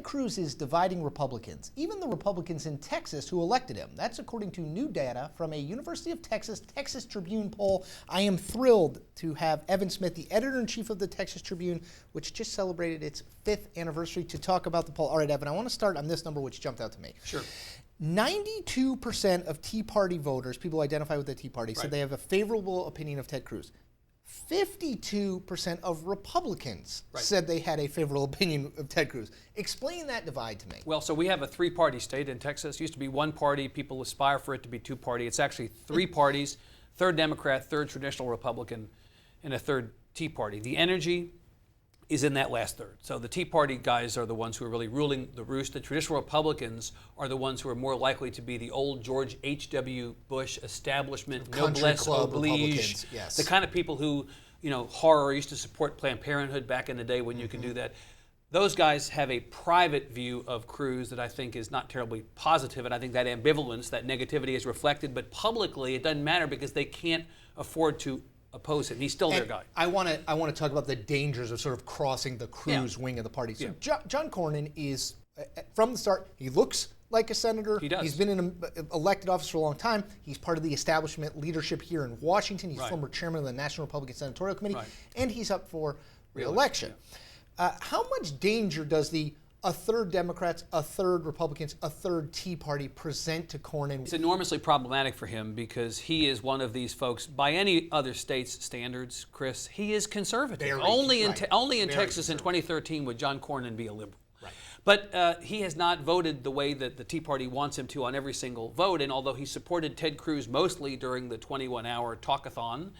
Cruz is dividing Republicans, even the Republicans in Texas who elected him. That's according to new data from a University of Texas Tribune poll. I am thrilled to have Evan Smith, the editor-in-chief of the Texas Tribune, which just celebrated its 5th anniversary, to talk about the poll. All right, Evan, I want to start on this number, which jumped out to me. Sure. 92% of Tea Party voters, people who identify with the Tea Party, said they have a favorable opinion of Ted Cruz. 52% of Republicans said they had a favorable opinion of Ted Cruz. Explain that divide to me. Well, so we have a 3-party state in Texas. It used to be 1 party. People aspire for it to be 2-party. It's actually 3 parties, 3rd Democrat, 3rd traditional Republican, and a 3rd Tea Party. The energy is in that last 1/3. So the Tea Party guys are the ones who are really ruling the roost. The traditional Republicans are the ones who are more likely to be the old George H.W. Bush establishment, noblesse oblige, yes. The kind of people who, horror used to support Planned Parenthood back in the day when you could do that. Those guys have a private view of Cruz that I think is not terribly positive, and I think that ambivalence, that negativity is reflected, but publicly it doesn't matter because they can't afford to oppose him. He's still their guy. I want to talk about the dangers of sort of crossing the Cruz wing of the party. So John Cornyn is, from the start, he looks like a senator. He does. He's been in an elected office for a long time. He's part of the establishment leadership here in Washington. He's former chairman of the National Republican Senatorial Committee, and he's up for re-election. How much danger does the 1/3 Democrats, 1/3 Republicans, 1/3 Tea Party present to Cornyn? It's enormously problematic for him because he is one of these folks, by any other state's standards, Chris, he is conservative. Only in Texas in 2013 would John Cornyn be a liberal. But he has not voted the way that the Tea Party wants him to on every single vote, and although he supported Ted Cruz mostly during the 21-hour talkathon,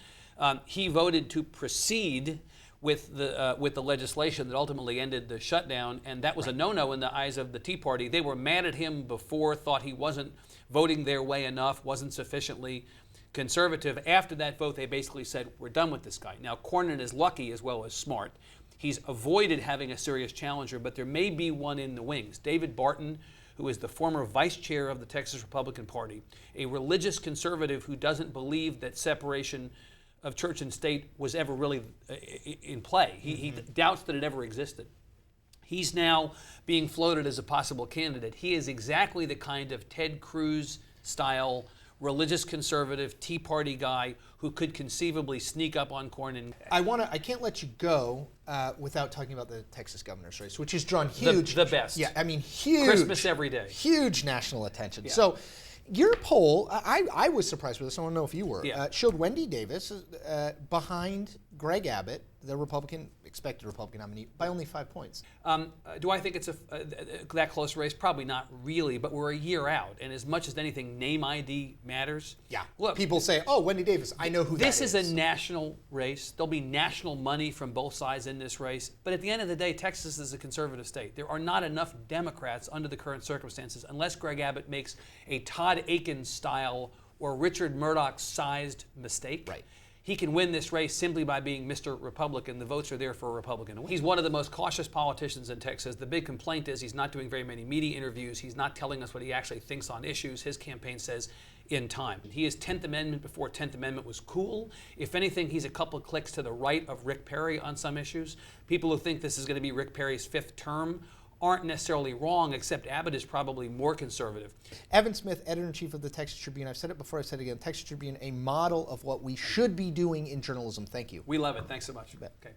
he voted to proceed with the legislation that ultimately ended the shutdown, and that was a no-no in the eyes of the Tea Party. They were mad at him before, thought he wasn't voting their way enough, wasn't sufficiently conservative. After that vote, they basically said, we're done with this guy. Now, Cornyn is lucky as well as smart. He's avoided having a serious challenger, but there may be one in the wings. David Barton, who is the former vice chair of the Texas Republican Party, a religious conservative who doesn't believe that separation of church and state was ever really in play. He doubts that it ever existed. He's now being floated as a possible candidate. He is exactly the kind of Ted Cruz style religious conservative Tea Party guy who could conceivably sneak up on Cornyn. I can't let you go without talking about the Texas governor's race, which has drawn huge. The best. Yeah, I mean, huge. Christmas every day. Huge national attention. Yeah. So, your poll, I was surprised with this. I want to know if you were. Showed Wendy Davis behind Greg Abbott, the expected Republican nominee, by only 5 points. Do I think it's that close race? Probably not really, but we're a year out, and as much as anything, name ID matters. Yeah. Look, people say, "Oh, Wendy Davis, I know who that is." This is a national race. There'll be national money from both sides in this race, but at the end of the day, Texas is a conservative state. There are not enough Democrats under the current circumstances, unless Greg Abbott makes a Todd Akin-style or Richard Murdoch-sized mistake. Right. He can win this race simply by being Mr. Republican. The votes are there for a Republican. He's one of the most cautious politicians in Texas. The big complaint is he's not doing very many media interviews. He's not telling us what he actually thinks on issues. His campaign says in time. He is 10th Amendment before 10th Amendment was cool. If anything, he's a couple of clicks to the right of Rick Perry on some issues. People who think this is going to be Rick Perry's 5th term aren't necessarily wrong, except Abbott is probably more conservative. Evan Smith, editor-in-chief of the Texas Tribune. I've said it before, I've said it again. Texas Tribune, a model of what we should be doing in journalism. Thank you. We love it. Thanks so much. You bet. Okay.